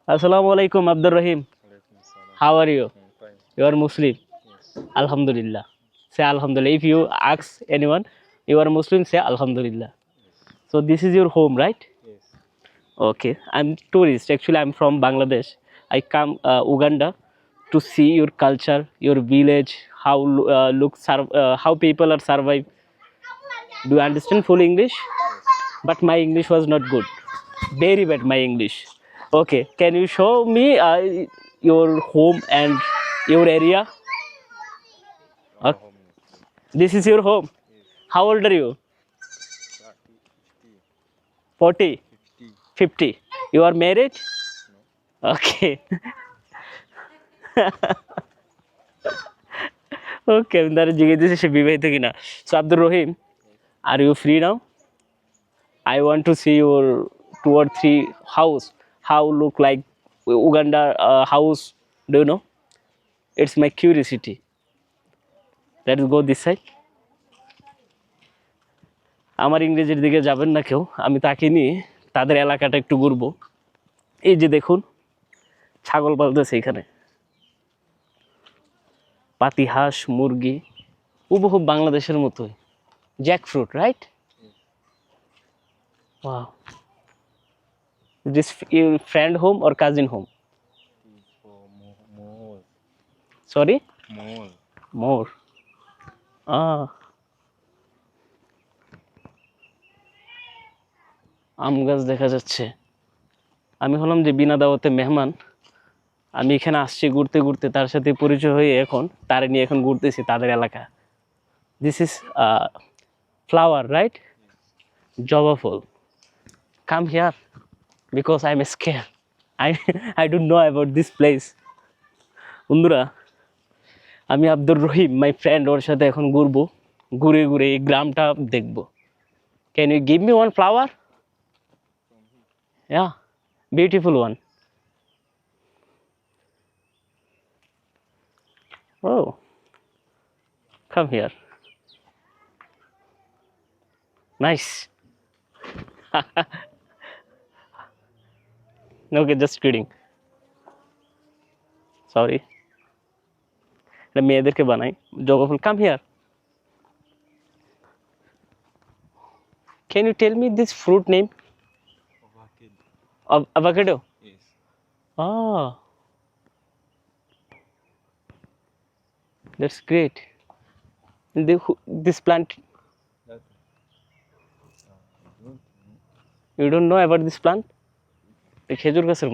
Assalamu alaikum, Abdur Rahim. Alaikum salam. How are you? I'm fine. You are Muslim. Yes. Alhamdulillah. Say Alhamdulillah. If you ask anyone, you are Muslim, say Alhamdulillah. Yes. So this is your home, right? Yes. Okay. I'm tourist. Actually, I'm from Bangladesh. I come Uganda to see your culture, your village, how how people are survive. Do you understand full English? Yes. But my English was not good. Very bad my English. Okay, can you show me your home and your area? Our Okay. home is This is your home. yes. How old are you? 30, 50, 40, 50. 50. You are married? No. Okay. Okay, I'm not জিজ্ঞেস সে বিবাহিত কিনা। So Abdul Rahim, Yes. are you free now? I want to see your 2 or 3 house. How look like Uganda house? Do you know? It's my curiosity. Let's go this side. আমার ইংরেজির দিকে যাবেন না কেউ, আমি তাকে নিয়ে তাদের এলাকাটা একটু ঘুরবো। এই যে দেখুন ছাগল পালতেছে এখানে, পাতি হাঁস মুরগি হুবহু বাংলাদেশের মতোই। Jack fruit, right? Yes. Wow. This your friend home or cousin home? Is for more. Sorry, More. মোর। আম গাছ দেখা যাচ্ছে। আমি হলাম যে বিনা দাওয়াতে মেহমান। আমি এখানে আসছি ঘুরতে ঘুরতে, তার সাথে পরিচয় হয়ে এখন তারে নিয়ে এখন ঘুরতেছি তাদের এলাকা। This is flower, right? Java full. Come here because I'm scared. I I don't know about this place. বন্ধুরা, আমি আব্দুর রহিম, মাই ফ্রেন্ড, ওর সাথে এখন ঘুরবো, ঘুরে ঘুরে এই গ্রামটা দেখবো। Can you give me one flower? From here. Yeah, beautiful one. Oh, come here. Nice. Okay, just kidding. Sorry. এটা মেয়েদেরকে বানাই জবা ফুল। Come here. Can you tell me this fruit name? Avocado. avocado? Yes. Ah, that's great. This plant, That. Don't know. you don't know about this plant? এই খেজুর গাছের